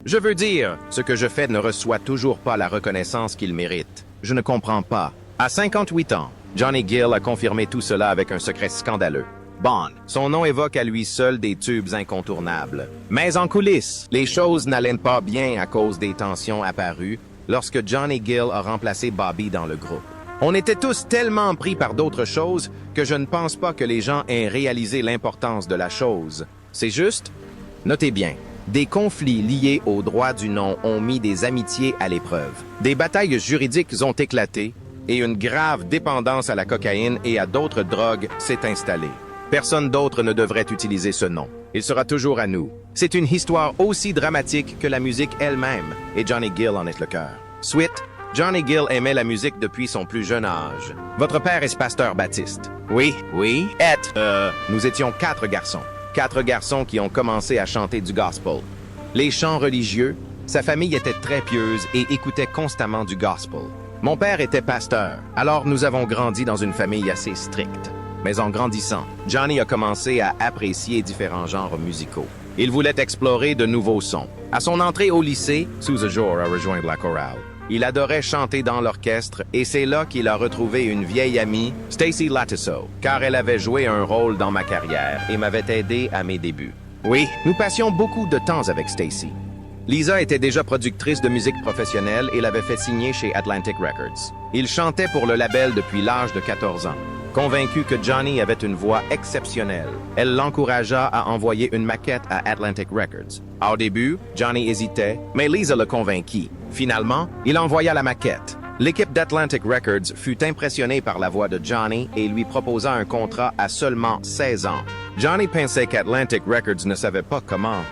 Je veux dire, ce que je fais ne reçoit toujours pas la reconnaissance qu'il mérite. Je ne comprends pas. À 58 ans, Johnny Gill a confirmé tout cela avec un secret scandaleux. Bond, son nom évoque à lui seul des tubes incontournables. Mais en coulisses, les choses n'allaient pas bien à cause des tensions apparues lorsque Johnny Gill a remplacé Bobby dans le groupe. On était tous tellement pris par d'autres choses que je ne pense pas que les gens aient réalisé l'importance de la chose. C'est juste, notez bien, des conflits liés au droit du nom ont mis des amitiés à l'épreuve. Des batailles juridiques ont éclaté et une grave dépendance à la cocaïne et à d'autres drogues s'est installée. Personne d'autre ne devrait utiliser ce nom. Il sera toujours à nous. C'est une histoire aussi dramatique que la musique elle-même, et Johnny Gill en est le cœur. Suite, Johnny Gill aimait la musique depuis son plus jeune âge. Votre père est pasteur baptiste. Oui. Nous étions 4 garçons. 4 garçons qui ont commencé à chanter du gospel. Les chants religieux, sa famille était très pieuse et écoutait constamment du gospel. Mon père était pasteur, alors nous avons grandi dans une famille assez stricte. Mais en grandissant, Johnny a commencé à apprécier différents genres musicaux. Il voulait explorer de nouveaux sons. À son entrée au lycée, Sousa Jor a rejoint la chorale. Il adorait chanter dans l'orchestre et c'est là qu'il a retrouvé une vieille amie, Stacy Lattiso, car elle avait joué un rôle dans ma carrière et m'avait aidé à mes débuts. Oui, nous passions beaucoup de temps avec Stacy. Lisa était déjà productrice de musique professionnelle et l'avait fait signer chez Atlantic Records. Il chantait pour le label depuis l'âge de 14 ans. Convaincue que Johnny avait une voix exceptionnelle, elle l'encouragea à envoyer une maquette à Atlantic Records. Au début, Johnny hésitait, mais Lisa le convainquit. Finalement, il envoya la maquette. L'équipe d'Atlantic Records fut impressionnée par la voix de Johnny et lui proposa un contrat à seulement 16 ans. Johnny pensait qu'Atlantic Records ne savait pas comment.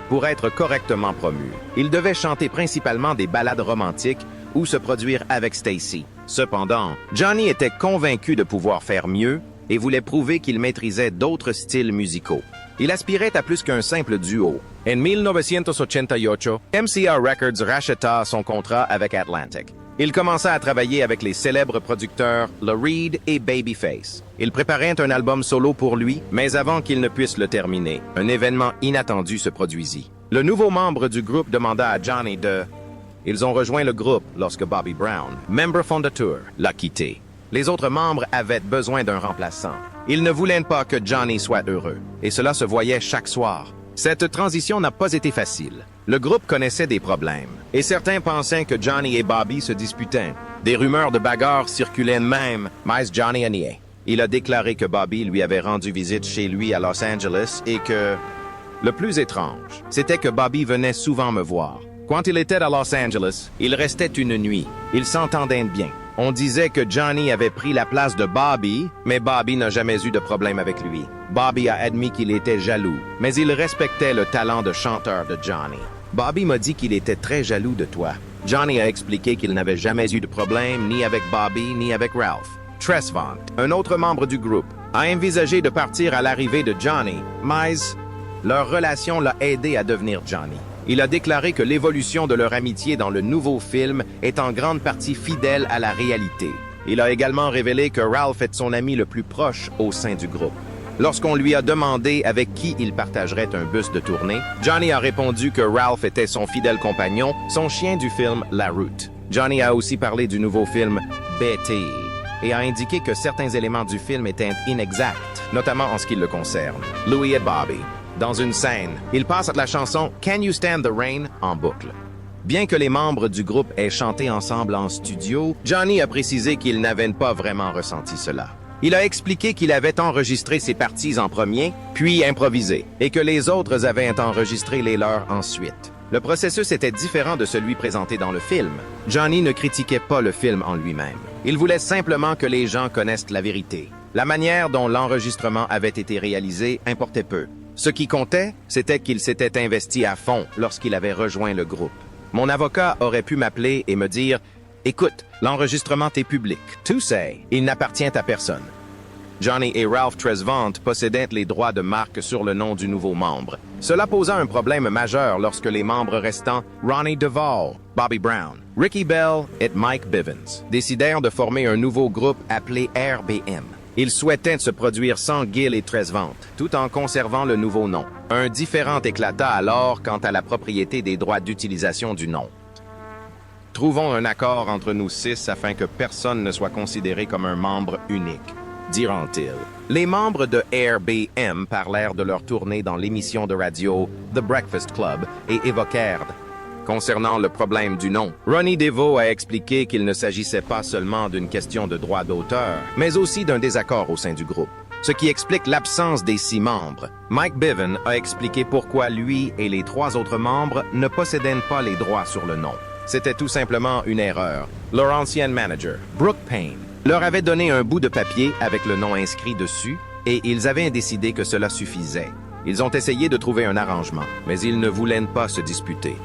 Pour être correctement promu, il devait chanter principalement des ballades romantiques ou se produire avec Stacy. Cependant, Johnny était convaincu de pouvoir faire mieux et voulait prouver qu'il maîtrisait d'autres styles musicaux. Il aspirait à plus qu'un simple duo. En 1988, MCR Records racheta son contrat avec Atlantic. Il commença à travailler avec les célèbres producteurs Lou Reed et Babyface. Il préparait un album solo pour lui, mais avant qu'il ne puisse le terminer, un événement inattendu se produisit. Le nouveau membre du groupe demanda à Johnny de... Ils ont rejoint le groupe lorsque Bobby Brown, membre fondateur, l'a quitté. Les autres membres avaient besoin d'un remplaçant. Ils ne voulaient pas que Johnny soit heureux, et cela se voyait chaque soir. Cette transition n'a pas été facile. Le groupe connaissait des problèmes, et certains pensaient que Johnny et Bobby se disputaient. Des rumeurs de bagarre circulaient même, mais Johnny a nié. Il a déclaré que Bobby lui avait rendu visite chez lui à Los Angeles et que... Le plus étrange, c'était que Bobby venait souvent me voir. Quand il était à Los Angeles, il restait une nuit. Ils s'entendaient bien. On disait que Johnny avait pris la place de Bobby, mais Bobby n'a jamais eu de problème avec lui. Bobby a admis qu'il était jaloux, mais il respectait le talent de chanteur de Johnny. Bobby m'a dit qu'il était très jaloux de toi. Johnny a expliqué qu'il n'avait jamais eu de problème ni avec Bobby ni avec Ralph. Tresvant, un autre membre du groupe, a envisagé de partir à l'arrivée de Johnny, mais leur relation l'a aidé à devenir Johnny. Il a déclaré que l'évolution de leur amitié dans le nouveau film est en grande partie fidèle à la réalité. Il a également révélé que Ralph est son ami le plus proche au sein du groupe. Lorsqu'on lui a demandé avec qui il partagerait un bus de tournée, Johnny a répondu que Ralph était son fidèle compagnon, son chien du film La Route. Johnny a aussi parlé du nouveau film Betty et a indiqué que certains éléments du film étaient inexacts, notamment en ce qui le concerne. Louis et Bobby. Dans une scène, il passe la chanson Can You Stand the Rain en boucle. Bien que les membres du groupe aient chanté ensemble en studio, Johnny a précisé qu'il n'avait pas vraiment ressenti cela. Il a expliqué qu'il avait enregistré ses parties en premier, puis improvisé, et que les autres avaient enregistré les leurs ensuite. Le processus était différent de celui présenté dans le film. Johnny ne critiquait pas le film en lui-même. Il voulait simplement que les gens connaissent la vérité. La manière dont l'enregistrement avait été réalisé importait peu. Ce qui comptait, c'était qu'il s'était investi à fond lorsqu'il avait rejoint le groupe. Mon avocat aurait pu m'appeler et me dire « Écoute, l'enregistrement est public. Tu sais, il n'appartient à personne. » Johnny et Ralph Tresvant possédaient les droits de marque sur le nom du nouveau membre. Cela posa un problème majeur lorsque les membres restants, Ronnie Duvall, Bobby Brown, Ricky Bell et Mike Bivens, décidèrent de former un nouveau groupe appelé RBM. Il souhaitait se produire sans Gill et Tresvant, tout en conservant le nouveau nom. Un différend éclata alors quant à la propriété des droits d'utilisation du nom. Trouvons un accord entre nous 6 afin que personne ne soit considéré comme un membre unique, diront-ils. Les membres de RBM parlèrent de leur tournée dans l'émission de radio The Breakfast Club et évoquèrent concernant le problème du nom. Ronnie DeVoe a expliqué qu'il ne s'agissait pas seulement d'une question de droit d'auteur, mais aussi d'un désaccord au sein du groupe, ce qui explique l'absence des 6 membres. Mike Bevan a expliqué pourquoi lui et les 3 autres membres ne possédaient pas les droits sur le nom. C'était tout simplement une erreur. Leur ancien manager, Brooke Payne, leur avait donné un bout de papier avec le nom inscrit dessus et ils avaient décidé que cela suffisait. Ils ont essayé de trouver un arrangement, mais ils ne voulaient pas se disputer.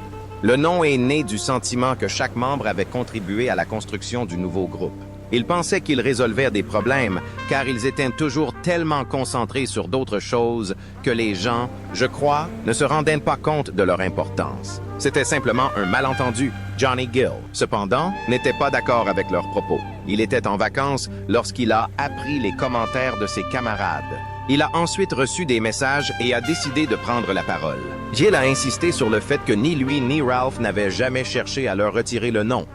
Le nom est né du sentiment que chaque membre avait contribué à la construction du nouveau groupe. Ils pensaient qu'ils résolvaient des problèmes, car ils étaient toujours tellement concentrés sur d'autres choses que les gens, je crois, ne se rendaient pas compte de leur importance. C'était simplement un malentendu. Johnny Gill, cependant, n'était pas d'accord avec leurs propos. Il était en vacances lorsqu'il a appris les commentaires de ses camarades. Il a ensuite reçu des messages et a décidé de prendre la parole. Gill a insisté sur le fait que ni lui ni Ralph n'avaient jamais cherché à leur retirer le nom.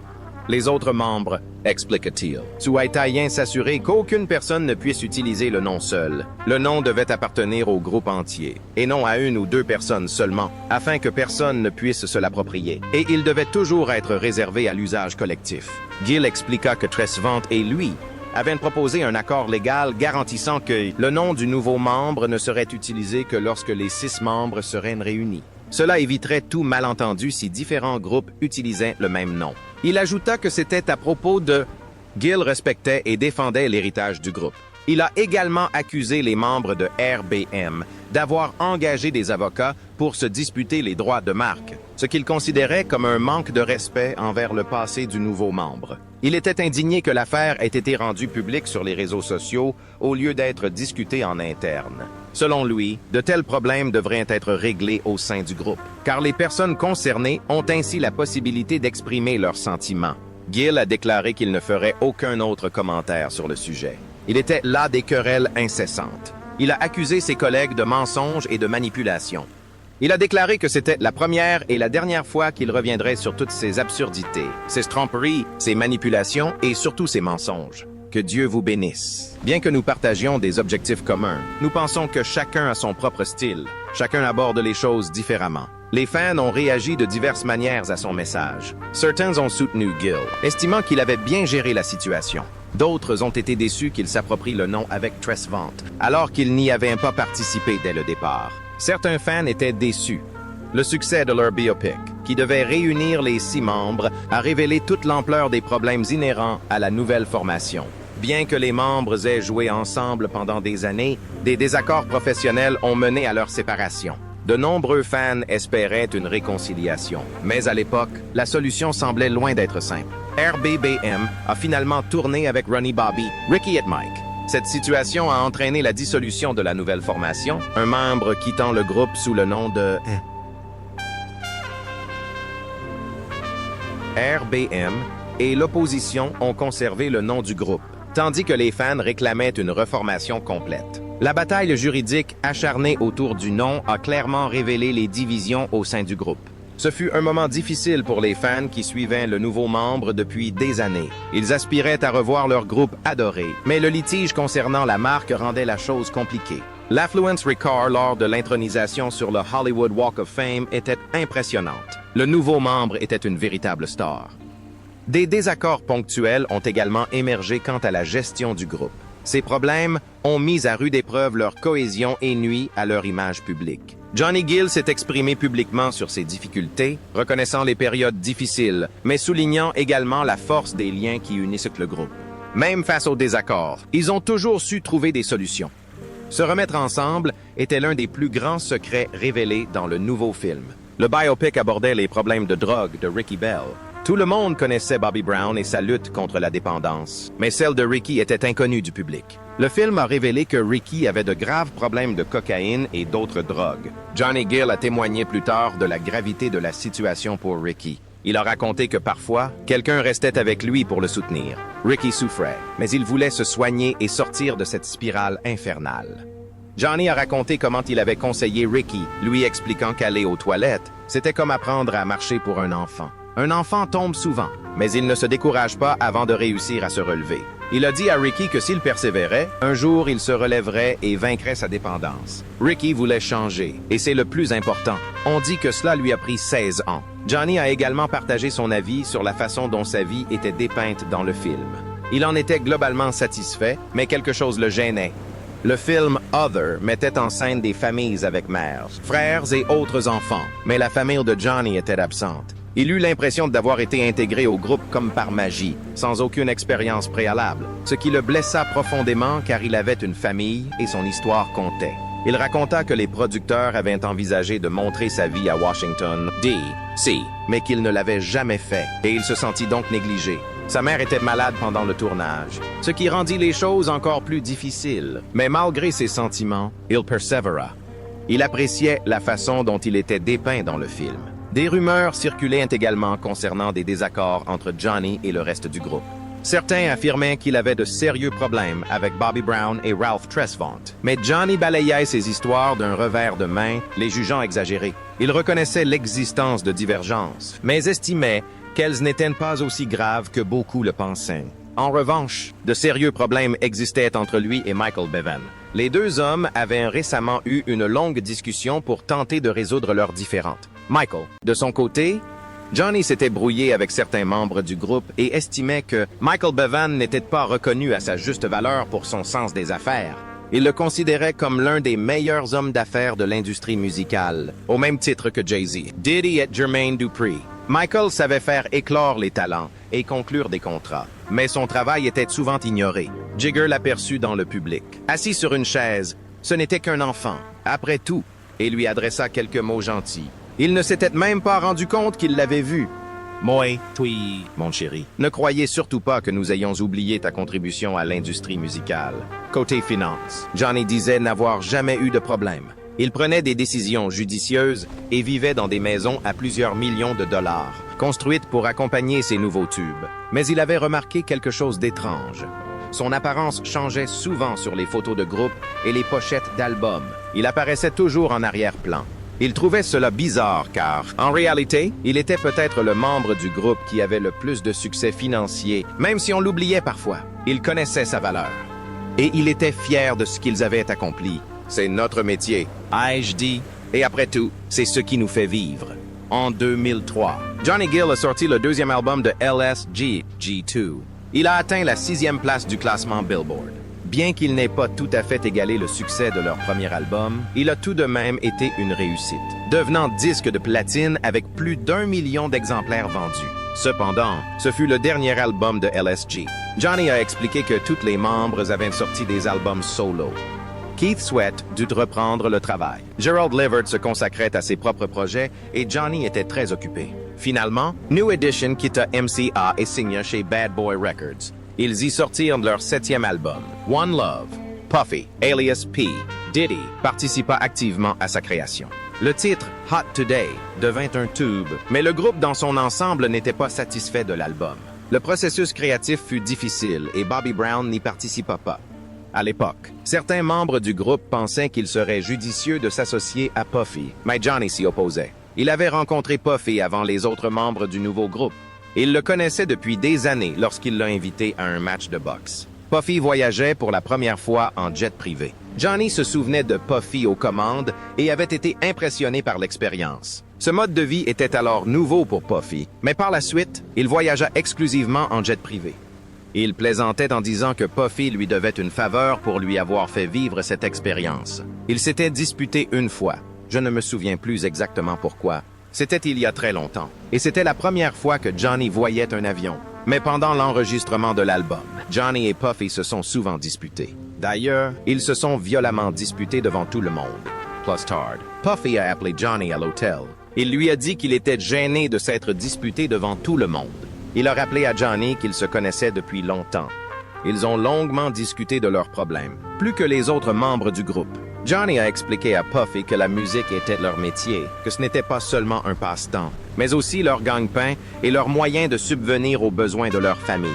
Les autres membres, expliqua-t-il, souhaitaient s'assurer qu'aucune personne ne puisse utiliser le nom seul. Le nom devait appartenir au groupe entier, et non à 1 ou 2 personnes seulement, afin que personne ne puisse se l'approprier. Et il devait toujours être réservé à l'usage collectif. Gill expliqua que Tresvant et lui avaient proposé un accord légal garantissant que le nom du nouveau membre ne serait utilisé que lorsque les 6 membres seraient réunis. Cela éviterait tout malentendu si différents groupes utilisaient le même nom. Il ajouta que c'était à propos de... Gill respectait et défendait l'héritage du groupe. Il a également accusé les membres de RBM d'avoir engagé des avocats pour se disputer les droits de marque, ce qu'il considérait comme un manque de respect envers le passé du nouveau membre. Il était indigné que l'affaire ait été rendue publique sur les réseaux sociaux au lieu d'être discutée en interne. Selon lui, de tels problèmes devraient être réglés au sein du groupe, car les personnes concernées ont ainsi la possibilité d'exprimer leurs sentiments. Gill a déclaré qu'il ne ferait aucun autre commentaire sur le sujet. Il était là des querelles incessantes. Il a accusé ses collègues de mensonges et de manipulation. Il a déclaré que c'était la première et la dernière fois qu'il reviendrait sur toutes ces absurdités, ces tromperies, ces manipulations et surtout ces mensonges. Que Dieu vous bénisse. Bien que nous partagions des objectifs communs, nous pensons que chacun a son propre style. Chacun aborde les choses différemment. Les fans ont réagi de diverses manières à son message. Certains ont soutenu Gill, estimant qu'il avait bien géré la situation. D'autres ont été déçus qu'il s'approprie le nom avec Tresvant, alors qu'il n'y avait pas participé dès le départ. Certains fans étaient déçus. Le succès de leur biopic, qui devait réunir les 6 membres, a révélé toute l'ampleur des problèmes inhérents à la nouvelle formation. Bien que les membres aient joué ensemble pendant des années, des désaccords professionnels ont mené à leur séparation. De nombreux fans espéraient une réconciliation, mais à l'époque, la solution semblait loin d'être simple. RBBM a finalement tourné avec Ronnie Bobby, Ricky et Mike. Cette situation a entraîné la dissolution de la nouvelle formation, un membre quittant le groupe sous le nom de RBM et l'opposition ont conservé le nom du groupe, tandis que les fans réclamaient une reformation complète. La bataille juridique acharnée autour du nom a clairement révélé les divisions au sein du groupe. Ce fut un moment difficile pour les fans qui suivaient le nouveau membre depuis des années. Ils aspiraient à revoir leur groupe adoré, mais le litige concernant la marque rendait la chose compliquée. L'affluence record lors de l'intronisation sur le Hollywood Walk of Fame était impressionnante. Le nouveau membre était une véritable star. Des désaccords ponctuels ont également émergé quant à la gestion du groupe. Ces problèmes ont mis à rude épreuve leur cohésion et nuit à leur image publique. Johnny Gill s'est exprimé publiquement sur ses difficultés, reconnaissant les périodes difficiles, mais soulignant également la force des liens qui unissent le groupe. Même face aux désaccords, ils ont toujours su trouver des solutions. Se remettre ensemble était l'un des plus grands secrets révélés dans le nouveau film. Le biopic abordait les problèmes de drogue de Ricky Bell, Tout le monde connaissait Bobby Brown et sa lutte contre la dépendance, mais celle de Ricky était inconnue du public. Le film a révélé que Ricky avait de graves problèmes de cocaïne et d'autres drogues. Johnny Gill a témoigné plus tard de la gravité de la situation pour Ricky. Il a raconté que parfois, quelqu'un restait avec lui pour le soutenir. Ricky souffrait, mais il voulait se soigner et sortir de cette spirale infernale. Johnny a raconté comment il avait conseillé Ricky, lui expliquant qu'aller aux toilettes, c'était comme apprendre à marcher pour un enfant. Un enfant tombe souvent, mais il ne se décourage pas avant de réussir à se relever. Il a dit à Ricky que s'il persévérait, un jour il se relèverait et vaincrait sa dépendance. Ricky voulait changer, et c'est le plus important. On dit que cela lui a pris 16 ans. Johnny a également partagé son avis sur la façon dont sa vie était dépeinte dans le film. Il en était globalement satisfait, mais quelque chose le gênait. Le film Other mettait en scène des familles avec mères, frères et autres enfants, mais la famille de Johnny était absente. Il eut l'impression d'avoir été intégré au groupe comme par magie, sans aucune expérience préalable, ce qui le blessa profondément car il avait une famille et son histoire comptait. Il raconta que les producteurs avaient envisagé de montrer sa vie à Washington, D.C., mais qu'il ne l'avait jamais fait, et il se sentit donc négligé. Sa mère était malade pendant le tournage, ce qui rendit les choses encore plus difficiles. Mais malgré ses sentiments, il persévéra. Il appréciait la façon dont il était dépeint dans le film. Des rumeurs circulaient également concernant des désaccords entre Johnny et le reste du groupe. Certains affirmaient qu'il avait de sérieux problèmes avec Bobby Brown et Ralph Tresvant. Mais Johnny balayait ces histoires d'un revers de main, les jugeant exagérées. Il reconnaissait l'existence de divergences, mais estimait qu'elles n'étaient pas aussi graves que beaucoup le pensaient. En revanche, de sérieux problèmes existaient entre lui et Michael Bevan. Les deux hommes avaient récemment eu une longue discussion pour tenter de résoudre leurs différends. Michael, de son côté, Johnny s'était brouillé avec certains membres du groupe et estimait que Michael Bevan n'était pas reconnu à sa juste valeur pour son sens des affaires. Il le considérait comme l'un des meilleurs hommes d'affaires de l'industrie musicale, au même titre que Jay-Z, Diddy et Jermaine Dupri. Michael savait faire éclore les talents et conclure des contrats, mais son travail était souvent ignoré. Jigger l'aperçut dans le public. Assis sur une chaise, ce n'était qu'un enfant, après tout, et lui adressa quelques mots gentils. Il ne s'était même pas rendu compte qu'il l'avait vu. « Moi, toi, mon chéri, ne croyez surtout pas que nous ayons oublié ta contribution à l'industrie musicale. » Côté finance, Johnny disait n'avoir jamais eu de problème. Il prenait des décisions judicieuses et vivait dans des maisons à plusieurs millions de dollars, construites pour accompagner ses nouveaux tubes. Mais il avait remarqué quelque chose d'étrange. Son apparence changeait souvent sur les photos de groupe et les pochettes d'albums. Il apparaissait toujours en arrière-plan. Il trouvait cela bizarre car, en réalité, il était peut-être le membre du groupe qui avait le plus de succès financier, même si on l'oubliait parfois. Il connaissait sa valeur. Et il était fier de ce qu'ils avaient accompli. C'est notre métier, ai-je dit. Et après tout, c'est ce qui nous fait vivre. En 2003, Johnny Gill a sorti le deuxième album de LSG, G2. Il a atteint la 6e place du classement Billboard. Bien qu'il n'ait pas tout à fait égalé le succès de leur premier album, il a tout de même été une réussite, devenant disque de platine avec plus d'1 million d'exemplaires vendus. Cependant, ce fut le dernier album de LSG. Johnny a expliqué que tous les membres avaient sorti des albums solo. Keith Sweat dut reprendre le travail. Gerald Levert se consacrait à ses propres projets et Johnny était très occupé. Finalement, New Edition quitta MCA et signa chez Bad Boy Records. Ils y sortirent leur 7e album, One Love. Puffy, alias P. Diddy, participa activement à sa création. Le titre Hot Today devint un tube, mais le groupe dans son ensemble n'était pas satisfait de l'album. Le processus créatif fut difficile et Bobby Brown n'y participa pas. À l'époque, certains membres du groupe pensaient qu'il serait judicieux de s'associer à Puffy, mais Johnny s'y opposait. Il avait rencontré Puffy avant les autres membres du nouveau groupe. Il le connaissait depuis des années lorsqu'il l'a invité à un match de boxe. Puffy voyageait pour la première fois en jet privé. Johnny se souvenait de Puffy aux commandes et avait été impressionné par l'expérience. Ce mode de vie était alors nouveau pour Puffy, mais par la suite, il voyagea exclusivement en jet privé. Il plaisantait en disant que Puffy lui devait une faveur pour lui avoir fait vivre cette expérience. Ils s'étaient disputés une fois. Je ne me souviens plus exactement pourquoi. C'était il y a très longtemps. Et c'était la première fois que Johnny voyait un avion. Mais pendant l'enregistrement de l'album, Johnny et Puffy se sont souvent disputés. D'ailleurs, ils se sont violemment disputés devant tout le monde. Plus tard, Puffy a appelé Johnny à l'hôtel Il lui a dit qu'il était gêné de s'être disputé devant tout le monde. Il a rappelé à Johnny qu'ils se connaissaient depuis longtemps. Ils ont longuement discuté de leurs problèmes, plus que les autres membres du groupe. Johnny a expliqué à Puffy que la musique était leur métier, que ce n'était pas seulement un passe-temps, mais aussi leur gagne-pain et leur moyen de subvenir aux besoins de leur famille.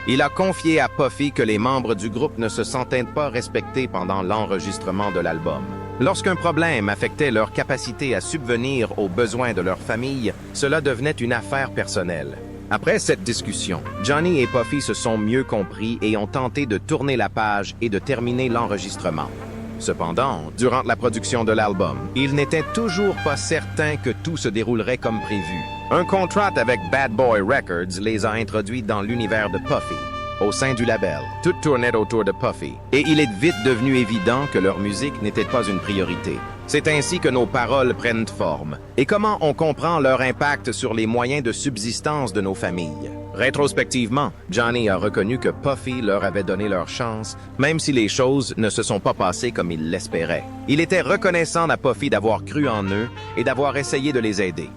Il a confié à Puffy que les membres du groupe ne se sentaient pas respectés pendant l'enregistrement de l'album. Lorsqu'un problème affectait leur capacité à subvenir aux besoins de leur famille, cela devenait une affaire personnelle. Après cette discussion, Johnny et Puffy se sont mieux compris et ont tenté de tourner la page et de terminer l'enregistrement. Cependant, durant la production de l'album, ils n'étaient toujours pas certains que tout se déroulerait comme prévu. Un contrat avec Bad Boy Records les a introduits dans l'univers de Puffy. Au sein du label, tout tournait autour de Puffy, et il est vite devenu évident que leur musique n'était pas une priorité. C'est ainsi que nos paroles prennent forme, et comment on comprend leur impact sur les moyens de subsistance de nos familles. Rétrospectivement, Johnny a reconnu que Puffy leur avait donné leur chance, même si les choses ne se sont pas passées comme il l'espérait. Il était reconnaissant à Puffy d'avoir cru en eux et d'avoir essayé de les aider.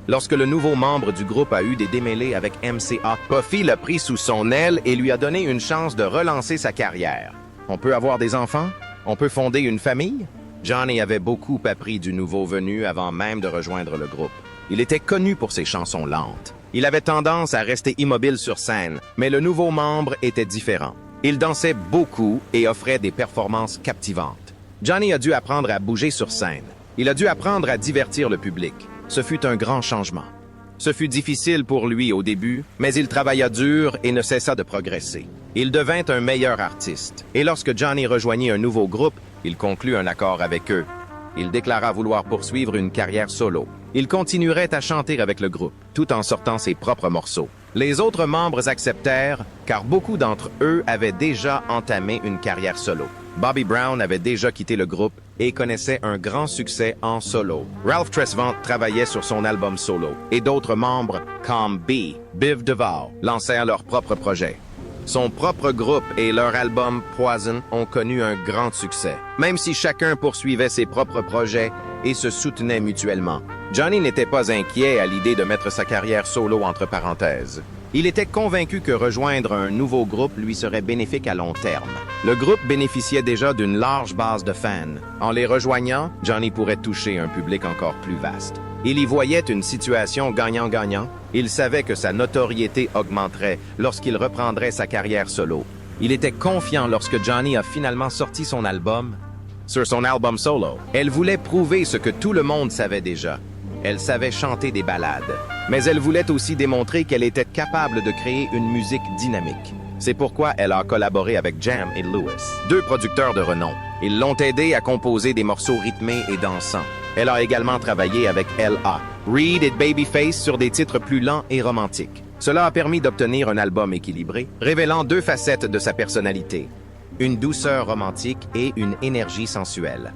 Lorsque le nouveau membre du groupe a eu des démêlés avec MCA, Puffy l'a pris sous son aile et lui a donné une chance de relancer sa carrière. On peut avoir des enfants? On peut fonder une famille? Johnny avait beaucoup appris du nouveau venu avant même de rejoindre le groupe. Il était connu pour ses chansons lentes. Il avait tendance à rester immobile sur scène, mais le nouveau membre était différent. Il dansait beaucoup et offrait des performances captivantes. Johnny a dû apprendre à bouger sur scène. Il a dû apprendre à divertir le public. Ce fut un grand changement. Ce fut difficile pour lui au début, mais il travailla dur et ne cessa de progresser. Il devint un meilleur artiste. Et lorsque Johnny rejoignit un nouveau groupe, il conclut un accord avec eux. Il déclara vouloir poursuivre une carrière solo. Il continuerait à chanter avec le groupe, tout en sortant ses propres morceaux. Les autres membres acceptèrent, car beaucoup d'entre eux avaient déjà entamé une carrière solo. Bobby Brown avait déjà quitté le groupe et connaissait un grand succès en solo. Ralph Tresvant travaillait sur son album solo, et d'autres membres, comme Biv DeVoe, lancèrent leur propre projet. Son propre groupe et leur album Poison ont connu un grand succès, même si chacun poursuivait ses propres projets et se soutenait mutuellement. Johnny n'était pas inquiet à l'idée de mettre sa carrière solo entre parenthèses. Il était convaincu que rejoindre un nouveau groupe lui serait bénéfique à long terme. Le groupe bénéficiait déjà d'une large base de fans. En les rejoignant, Johnny pourrait toucher un public encore plus vaste. Il y voyait une situation gagnant-gagnant. Il savait que sa notoriété augmenterait lorsqu'il reprendrait sa carrière solo. Il était confiant lorsque Johnny a finalement sorti son album. Sur son album solo, elle voulait prouver ce que tout le monde savait déjà. Elle savait chanter des ballades, mais elle voulait aussi démontrer qu'elle était capable de créer une musique dynamique. C'est pourquoi elle a collaboré avec Jam et Lewis, deux producteurs de renom. Ils l'ont aidé à composer des morceaux rythmés et dansants. Elle a également travaillé avec L.A. Reid et Babyface sur des titres plus lents et romantiques. Cela a permis d'obtenir un album équilibré, révélant deux facettes de sa personnalité, une douceur romantique et une énergie sensuelle.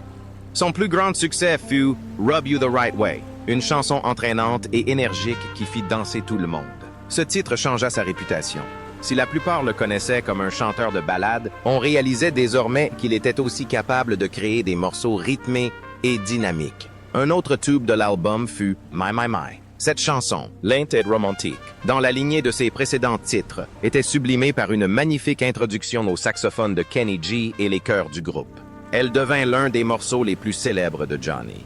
Son plus grand succès fut Rub You the Right Way, une chanson entraînante et énergique qui fit danser tout le monde. Ce titre changea sa réputation. Si la plupart le connaissaient comme un chanteur de ballades, on réalisait désormais qu'il était aussi capable de créer des morceaux rythmés et dynamiques. Un autre tube de l'album fut My My My. Cette chanson, lente et romantique, dans la lignée de ses précédents titres, était sublimée par une magnifique introduction au saxophone de Kenny G et les chœurs du groupe. Elle devint l'un des morceaux les plus célèbres de Johnny.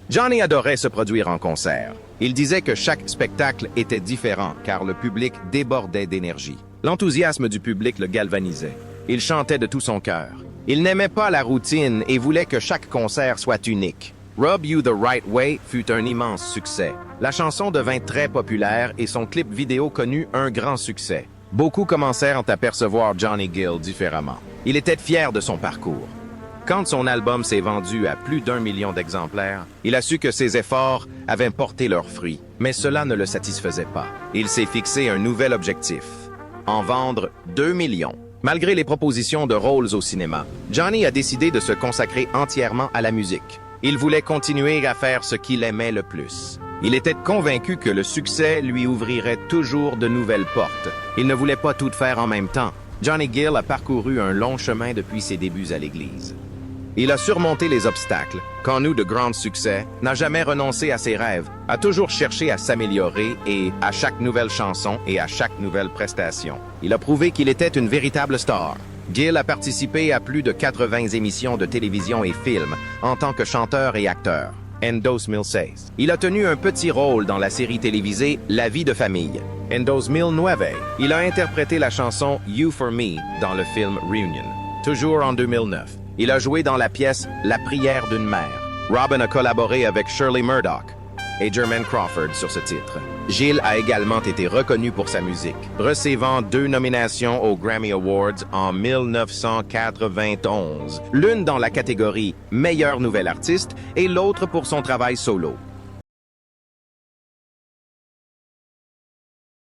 Johnny adorait se produire en concert. Il disait que chaque spectacle était différent car le public débordait d'énergie. L'enthousiasme du public le galvanisait. Il chantait de tout son cœur. Il n'aimait pas la routine et voulait que chaque concert soit unique. Rub You the Right Way fut un immense succès. La chanson devint très populaire et son clip vidéo connut un grand succès. Beaucoup commencèrent à percevoir Johnny Gill différemment. Il était fier de son parcours. Quand son album s'est vendu à plus d'1 million d'exemplaires, il a su que ses efforts avaient porté leurs fruits. Mais cela ne le satisfaisait pas. Il s'est fixé un nouvel objectif: en vendre 2 millions. Malgré les propositions de rôles au cinéma, Johnny a décidé de se consacrer entièrement à la musique. Il voulait continuer à faire ce qu'il aimait le plus. Il était convaincu que le succès lui ouvrirait toujours de nouvelles portes. Il ne voulait pas tout faire en même temps. Johnny Gill a parcouru un long chemin depuis ses débuts à l'église. Il a surmonté les obstacles, connu de grands succès, n'a jamais renoncé à ses rêves, a toujours cherché à s'améliorer et, à chaque nouvelle chanson et à chaque nouvelle prestation, il a prouvé qu'il était une véritable star. Gill a participé à plus de 80 émissions de télévision et films en tant que chanteur et acteur. En 2016, il a tenu un petit rôle dans la série télévisée La vie de famille. En 2009, il a interprété la chanson You for Me dans le film Reunion. Toujours en 2009, il a joué dans la pièce La prière d'une mère. Robin a collaboré avec Shirley Murdoch et Jermaine Crawford sur ce titre. Gill a également été reconnu pour sa musique, recevant 2 nominations aux Grammy Awards en 1991, l'une dans la catégorie Meilleur nouvel artiste et l'autre pour son travail solo.